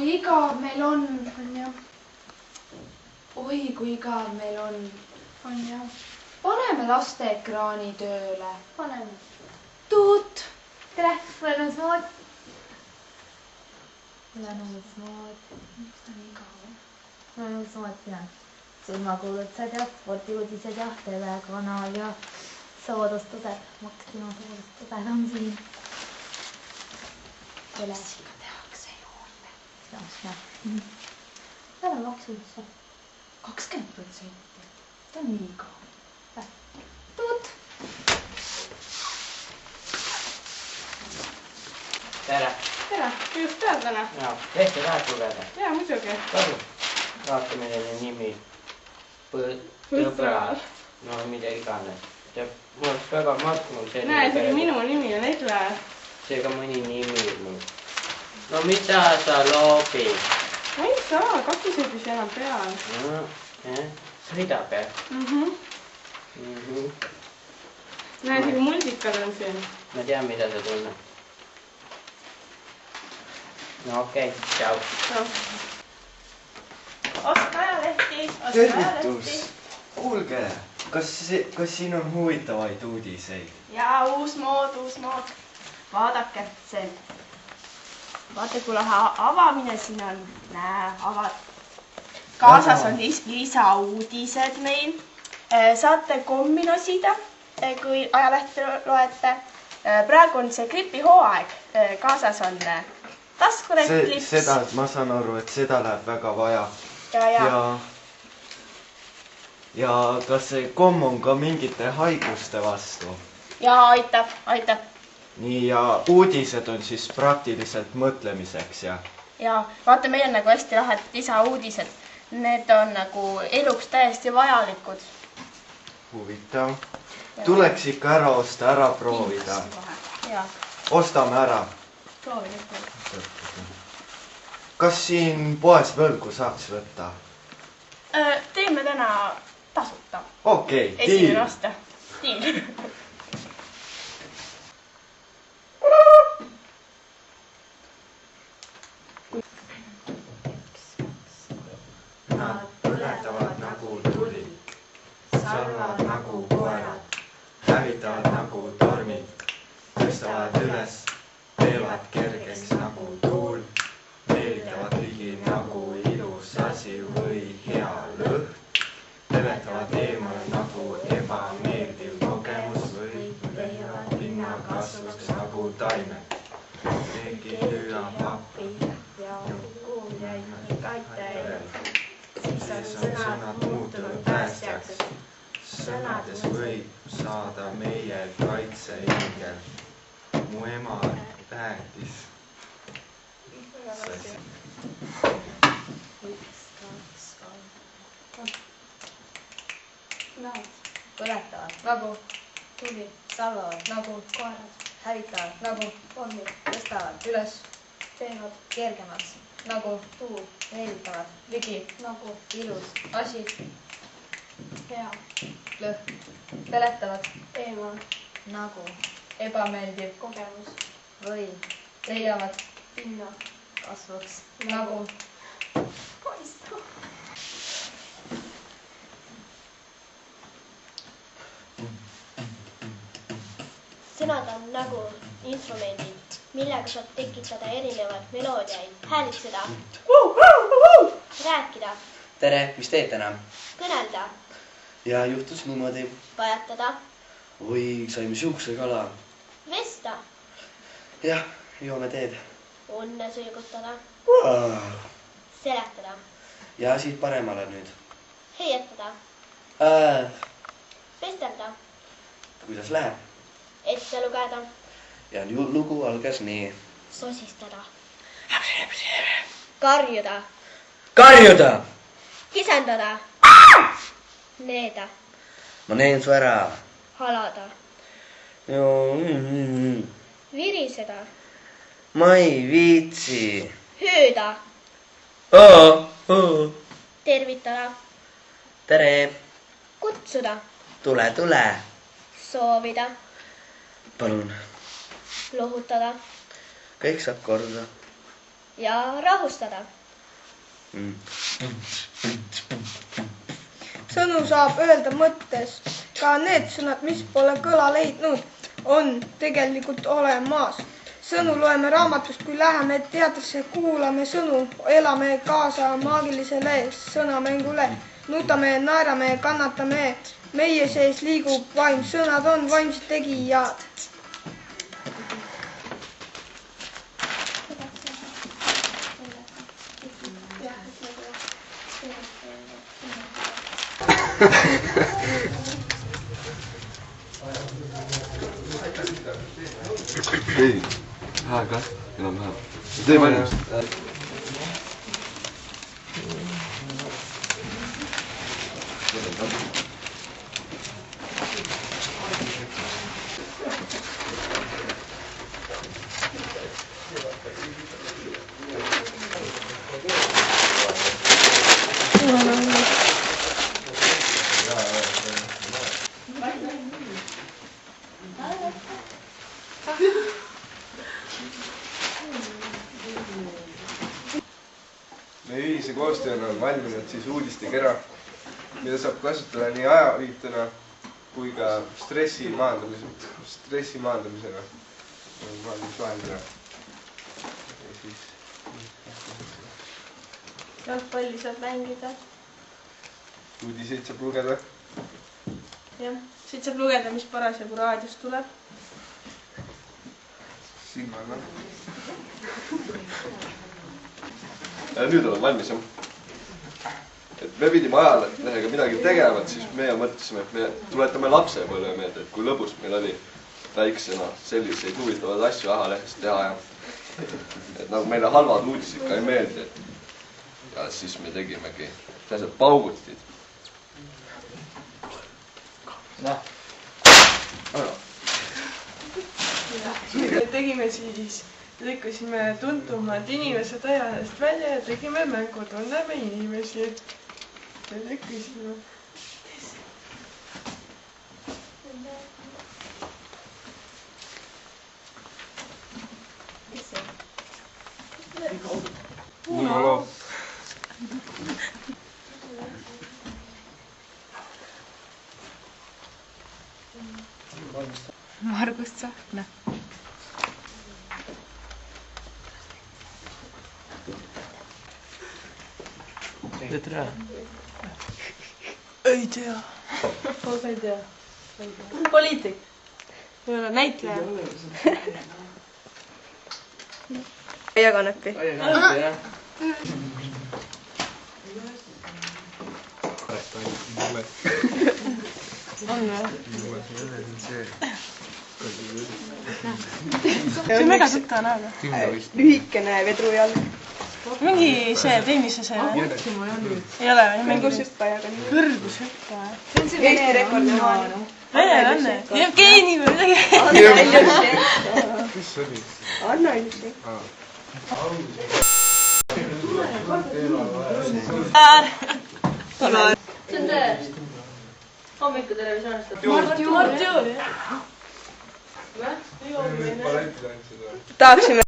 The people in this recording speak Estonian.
kui igav meil on jah. Oi, kui igav meil on jah. Paneme laste ekraani tööle. Paneme. Tuut. Tere, mõnus mood. Mõnus mood. Miks ta nii igav on? Mõnus mood ja silmakuulutused ja spordiuudised ja TV-kanal ja soodustused. Maxima soodustused on siin. Mis ikka tehakse juurde? Jah. Ära maksusse. 20%. Ta on nii igav. Tuut. Tere! Tere! Just peal täna? Jaa, lehti tahad lugeda? Jaa, muidugi. Kasu. Vaata, milline nimi. Põbra. No mida iganes. Mul oleks väga matkunud selline. Näe, isegi minu nimi on Egle. Seega mõni nimi mul. No mida sa loobid? Ma ei saa, kakis ei püsi enam peal. Sõidab, jah? Näe, isegi multikad on siin. Ma tean, mida sa tunned. No okei, tšau. Osta ajalehti, Tervitus! Kuulge, kas siin on huvitavaid uudiseid? Jaa, uus mood. Vaadake, see. Vaata, kui lahe avamine siin on. Näe, avad. Kaasas on lisauudised meil. Saate kommi nosida, kui ajalehti loete. Praegu on see gripihooaeg. Kaasas on taskuleht-klips. Seda, ma saan aru, et seda läheb väga vaja. Ja kas see komm on ka mingite haiguste vastu? Jaa, aitab. Nii, ja uudised on siis praktiliselt mõtlemiseks, ja? Jaa, vaata, meil on nagu hästi lahedad lisauudised. Need on nagu eluks täiesti vajalikud. Huvitav. Tuleks ikka ära osta, ära proovida. Jaa. Ostame ära. Proovi nüüd. Kas siin poes võlgu saaks võtta? Teeme täna tasuta. Okei, Esimene aasta. Diil. Nad põletavad nagu tuli, salvad nagu koerad, hävitavad nagu tormid, tõstavad üles, teevad kergeks nagu tuul, meelitavad ligi nagu ilus asi või hea lõhn, peletavad eemal nagu ebameeldiv kogemus või teevad pinna kasvuks nagu taimed. Keegi lüüab appi ja kuuljaid kaitajaid. Siis on sõnad muutunud päästjaks. Sõnades võib saada meie kaitseingel. Mu ema rääkis. Põletavad nagu tuli, salvavad nagu koerad, hävitavad nagu pommid, tõstavad üles, teevad kergemaks nagu tuul, meelitavad ligi nagu ilus asi, hea lõhn, peletavad eemal nagu ebameeldiv kogemus või leiavad pinna kasvuks nagu poistu. Sõnad on nagu instrumendid, millega saab tekitada erinevaid meloodiaid, häälitseda, rääkida, Tere, mis teed täna? kõnelda, Ja juhtus niimoodi. pajatada, Oi, saime siukse kala. vesta, Jah, joome teed. unne sõigutada, seletada, Ja siit paremale nüüd. heietada, vestelda, Kuidas läheb? ette lugeda, Ja lugu algas nii. sosistada, karjuda, Karjuda! kisendada, needa, Ma neen su ära. halada, viriseda, Ma ei viitsi. hüüda, Oo. tervitada, Tere, kutsuda, tule. soovida, Palun. lohutada, Kõik saab korda. ja rahustada. Sõnu saab öelda mõttes. Ka need sõnad, mis pole kõla leidnud, on tegelikult olemas. Sõnu loeme raamatust, kui läheme teatrisse, kuulame sõnu, elame kaasa maagilisele sõnamängule. Nutame, naerame, kannatame. Meie sees liigub vaim, sõnad on vaimsed tegijad. ei, hääga enam-vähem. Tee valmis. Meie ühise koostööna on valminud siis uudistekera, mida saab kasutada nii ajaviitena kui ka stressi maandamisena. Jalgpalli saab mängida. Uudiseid saab lugeda. Jah, siit saab lugeda, mis parasjagu raadios tuleb. Silmana. Nüüd olen valmis, jah. Et me pidime ajalehega midagi tegevat, siis meie mõtlesime, et me tuletame lapsepõlve meelde, et kui lõbus meil oli väiksena selliseid huvitavaid asju ajalehest teha ja et nagu meile halvad uudised ka ei meeldi. Ja siis me tegimegi sellised paugutid. Tegime siis, lükkasime tuntumad inimesed ajalehest välja ja tegime mängu Tunneme inimesi. Lükkasime. Uno. Margus Tsahkna. Teed ära. Ei tea. Kogu ei tea. Poliitik. Ei ole näitleja. Aiakanepi. Aiakanepi, jah. On või? See on mega sõtta näoga. Lühikene vedrujalg. Mingi see tennise see või? Ei ole või? Kõrgushüppajaga. Kõrgushüppa. Eesti rekordimaani. Vene, Anne. Jevgeni või midagi. Mis oli? Anna üldse. See on töö. Hommikutelevisioonist. Mart Juur. Tahaksime